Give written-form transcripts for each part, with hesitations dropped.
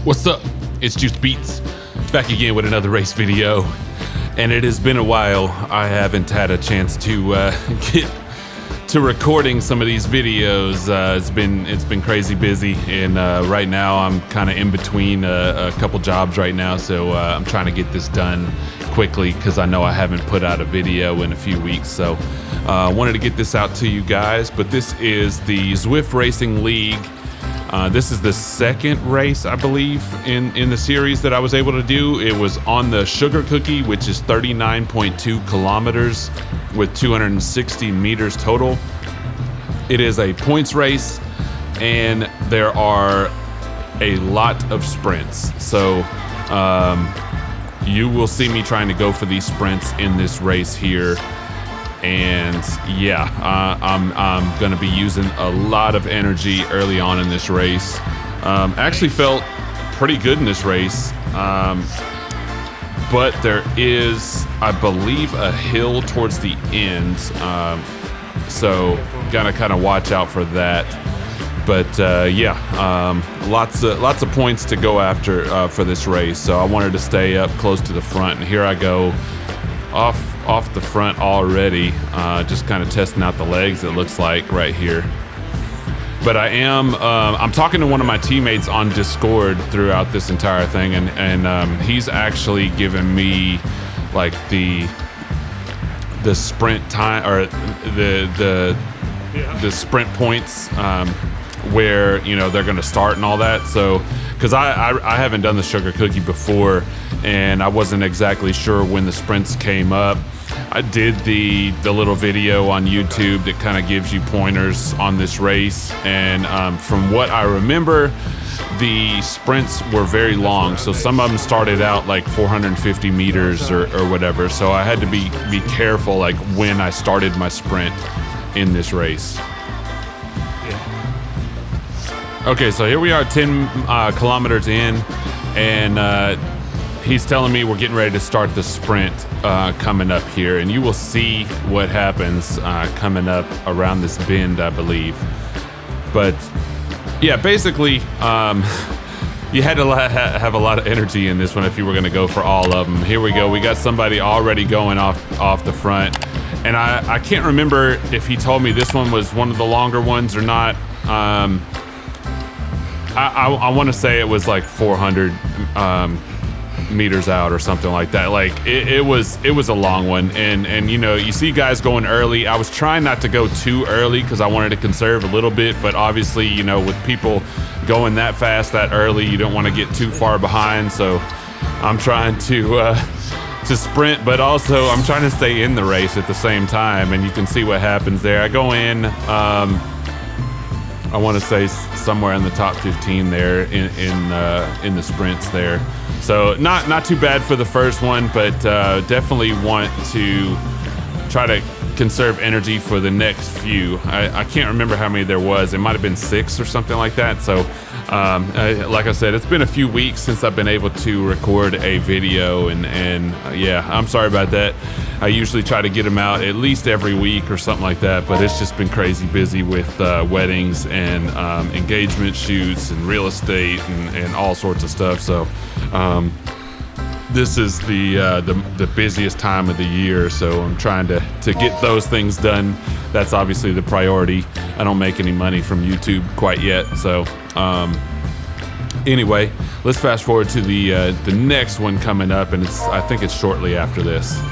What's up? It's Juice Beats, back again with another race video. And it has been a while. I haven't had a chance to get to recording some of these videos. It's been crazy busy, and right now I'm kind of in between a couple jobs right now, so I'm trying to get this done quickly because I know I haven't put out a video in a few weeks. So I wanted to get this out to you guys. But this is the Zwift Racing League. This is the second race, I believe, in the series that I was able to do. It was on the Sugar Cookie, which is 39.2 kilometers with 260 meters total. It is a points race, and there are a lot of sprints. So you will see me trying to go for these sprints in this race here. And yeah, I'm gonna be using a lot of energy early on in this race. Actually felt pretty good in this race, but there is, I believe, a hill towards the end, so gotta kind of watch out for that. But yeah, lots of points to go after for this race. So I wanted to stay up close to the front, and here I go off the front already, just kind of testing out the legs, it looks like, right here. But I'm talking to one of my teammates on Discord throughout this entire thing, and he's actually given me like the sprint time, or the sprint points, where, you know, they're gonna start and all that. So because I haven't done the Sugar Cookie before, and I wasn't exactly sure when the sprints came up. I did the little video on YouTube that kind of gives you pointers on this race, and from what I remember, the sprints were very long. So some of them started out like 450 meters or whatever. So I had to be careful, like, when I started my sprint in this race. Okay, so here we are 10 kilometers in, and he's telling me we're getting ready to start the sprint coming up here, and you will see what happens coming up around this bend, I believe. But yeah, basically, you had to have a lot of energy in this one if you were going to go for all of them. Here we go. We got somebody already going off the front, and I can't remember if he told me this one was one of the longer ones or not. I want to say it was like 400 meters out or something like that. Like it was a long one, and you know, you see guys going early. I was trying not to go too early because I wanted to conserve a little bit, but obviously, you know, with people going that fast that early, you don't want to get too far behind. So I'm trying to sprint, but also I'm trying to stay in the race at the same time, and you can see what happens there. I go in, I want to say somewhere in the top 15 there in the sprints there. So not too bad for the first one, but definitely want to try to conserve energy for the next few. I can't remember how many there was. It might have been 6 or something like that. So like I said, it's been a few weeks since I've been able to record a video, and yeah, I'm sorry about that. I usually try to get them out at least every week or something like that, but it's just been crazy busy with weddings and engagement shoots and real estate and all sorts of stuff. So this is the busiest time of the year, so I'm trying to get those things done. That's obviously the priority. I don't make any money from YouTube quite yet, so anyway, let's fast forward to the next one coming up, and I think it's shortly after this.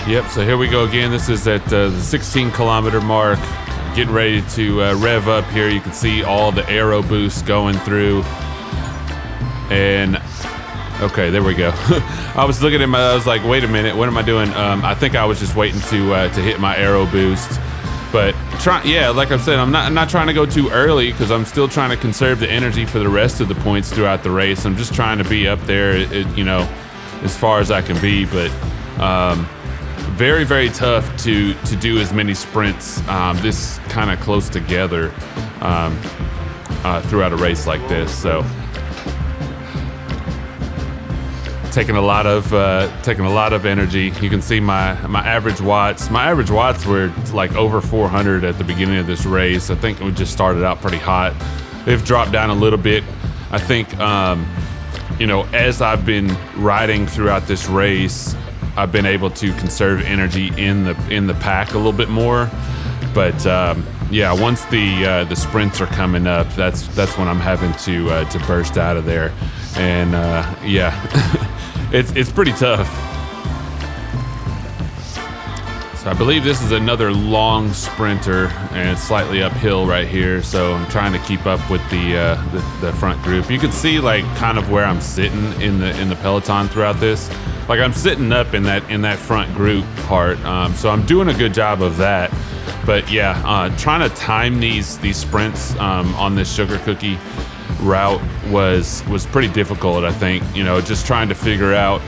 Yep, so here we go again. This is at the 16 kilometer mark. Getting ready to rev up here. You can see all the aero boosts going through. And okay, there we go. I was looking at I was like, wait a minute, what am I doing? I think I was just waiting to hit my aero boost. But yeah, like I said, I'm not trying to go too early because I'm still trying to conserve the energy for the rest of the points throughout the race. I'm just trying to be up there, you know, as far as I can be. But very, very tough to do as many sprints this kind of close together throughout a race like this. So taking a lot of energy. You can see my average watts. My average watts were like over 400 at the beginning of this race. I think we just started out pretty hot. They've dropped down a little bit I think, you know, as I've been riding throughout this race, I've been able to conserve energy in the pack a little bit more. But yeah, once the sprints are coming up, that's when I'm having to burst out of there, and yeah, it's pretty tough. So I believe this is another long sprinter, and it's slightly uphill right here. So I'm trying to keep up with the front group. You can see like kind of where I'm sitting in the peloton throughout this. Like I'm sitting up in that front group part. So I'm doing a good job of that. But yeah, trying to time these sprints on this sugar cookie route was pretty difficult. I think, you know, just trying to figure out,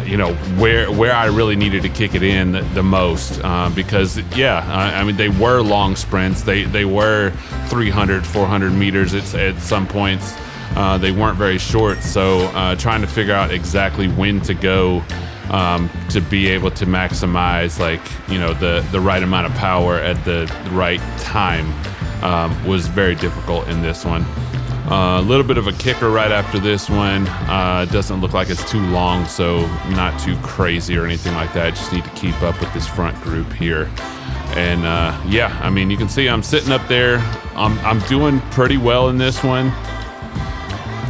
you know, where I really needed to kick it in the most, because yeah, I mean, they were long sprints. They were 300, 400 meters at some points. They weren't very short, so trying to figure out exactly when to go to be able to maximize, like, you know, the right amount of power at the right time was very difficult in this one. A little bit of a kicker right after this one. Doesn't look like it's too long, so not too crazy or anything like that. Just need to keep up with this front group here. And yeah, I mean, you can see I'm sitting up there. I'm doing pretty well in this one.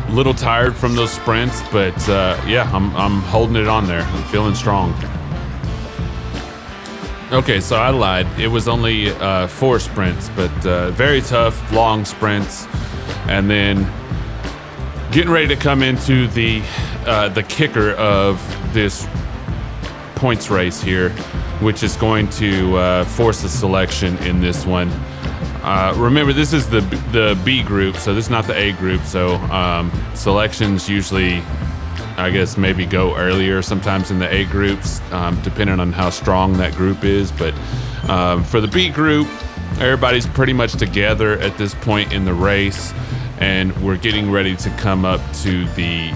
A little tired from those sprints, but yeah, I'm holding it on there. I'm feeling strong. Okay, so I lied. It was only 4 sprints, but very tough, long sprints. And then getting ready to come into the kicker of this points race here, which is going to force a selection in this one. Remember, this is the B group, so this is not the A group. So selections usually, I guess, maybe go earlier sometimes in the A groups, depending on how strong that group is. But for the B group, everybody's pretty much together at this point in the race, and we're getting ready to come up to the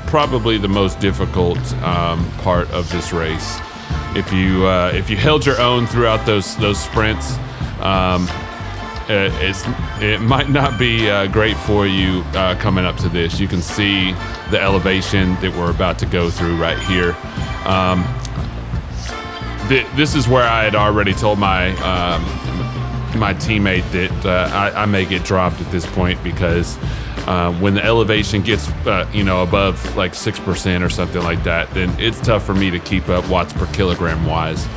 probably the most difficult part of this race. If you held your own throughout those sprints, it might not be great for you coming up to this. You can see the elevation that we're about to go through right here. This is where I had already told my teammate that I may get dropped at this point, because when the elevation gets you know, above like 6% or something like that, then it's tough for me to keep up watts per kilogram wise.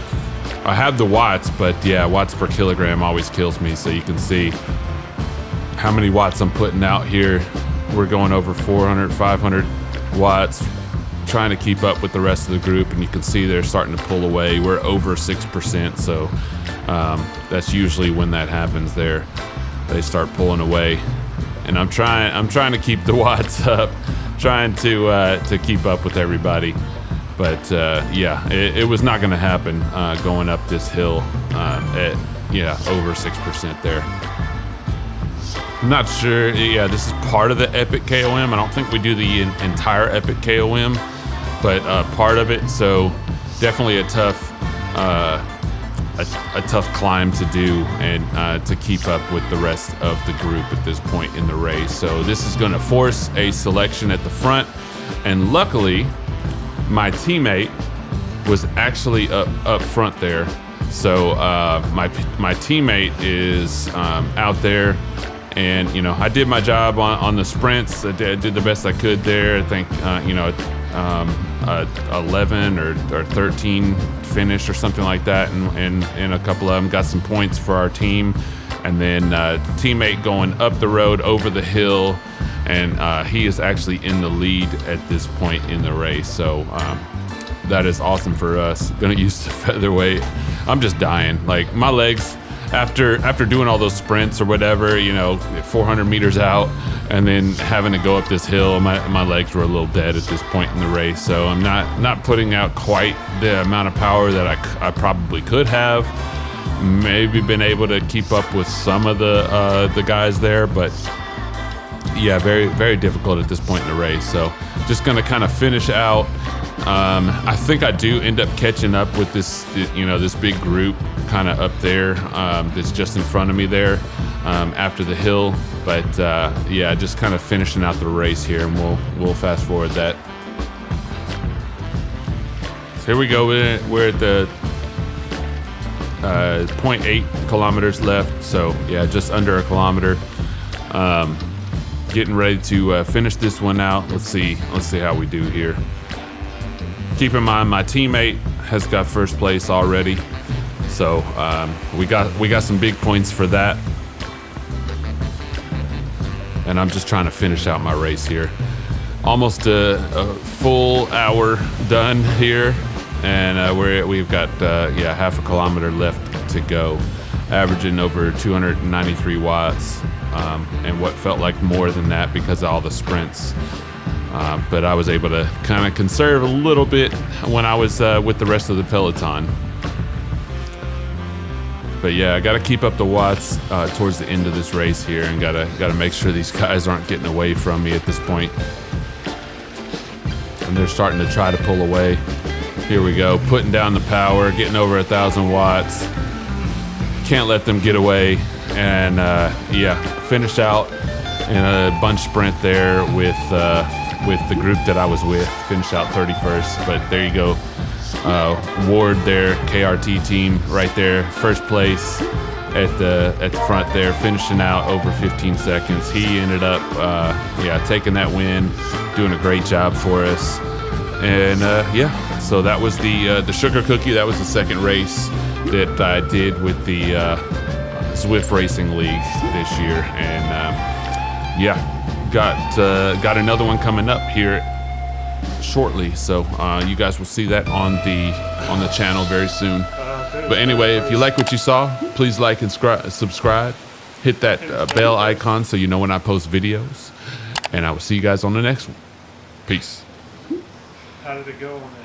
I have the watts, but yeah, watts per kilogram always kills me. So you can see how many watts I'm putting out here. We're going over 400, 500 watts, trying to keep up with the rest of the group, and you can see they're starting to pull away. We're over 6%, so that's usually when that happens. There, they start pulling away, and I'm trying to keep the watts up, trying to keep up with everybody. But yeah, it was not going to happen going up this hill at, yeah, over 6% there. I'm not sure. Yeah, this is part of the Epic KOM. I don't think we do the entire Epic KOM, but part of it. So definitely a tough climb to do, and to keep up with the rest of the group at this point in the race. So this is going to force a selection at the front, and luckily my teammate was actually up front there. So my teammate is out there, and you know, I did my job on the sprints. I did the best I could there. I think you know, 11 or 13 finish or something like that, and a couple of them got some points for our team. And then teammate going up the road over the hill, and he is actually in the lead at this point in the race. So that is awesome for us. Gonna use the featherweight. I'm just dying. Like, my legs, after doing all those sprints or whatever, you know, 400 meters out, and then having to go up this hill, my legs were a little dead at this point in the race. So I'm not putting out quite the amount of power that I probably could have. Maybe been able to keep up with some of the guys there, but yeah, very, very difficult at this point in the race. So just gonna kind of finish out. I think I do end up catching up with this, you know, this big group kind of up there, that's just in front of me there. after the hill. But yeah, just kind of finishing out the race here, and we'll fast forward that. So here we go. We're at the 0.8 kilometers left. So yeah, just under a kilometer. Getting ready to finish this one out. Let's see how we do here. Keep in mind, my teammate has got first place already, so we got some big points for that. And I'm just trying to finish out my race here. Almost a full hour done here, and we've got yeah, half a kilometer left to go, averaging over 293 watts, and what felt like more than that because of all the sprints. But I was able to kind of conserve a little bit when I was with the rest of the peloton. But yeah, I got to keep up the watts towards the end of this race here, and got to make sure these guys aren't getting away from me at this point. And they're starting to try to pull away. Here we go, putting down the power, getting over 1,000 watts. Can't let them get away, and yeah, finish out in a bunch sprint there with the group that I was with. Finish out 31st, but there you go. Ward there, KRT team right there, first place at the front there, finishing out over 15 seconds. He ended up yeah, taking that win, doing a great job for us. And yeah, so that was the sugar cookie. That was the second race that I did with the Zwift Racing League this year. And yeah, got another one coming up here shortly, so you guys will see that on the channel very soon. But anyway, if you like what you saw, please like and subscribe. Hit that bell icon so you know when I post videos, and I will see you guys on the next one. Peace. How did it go on that?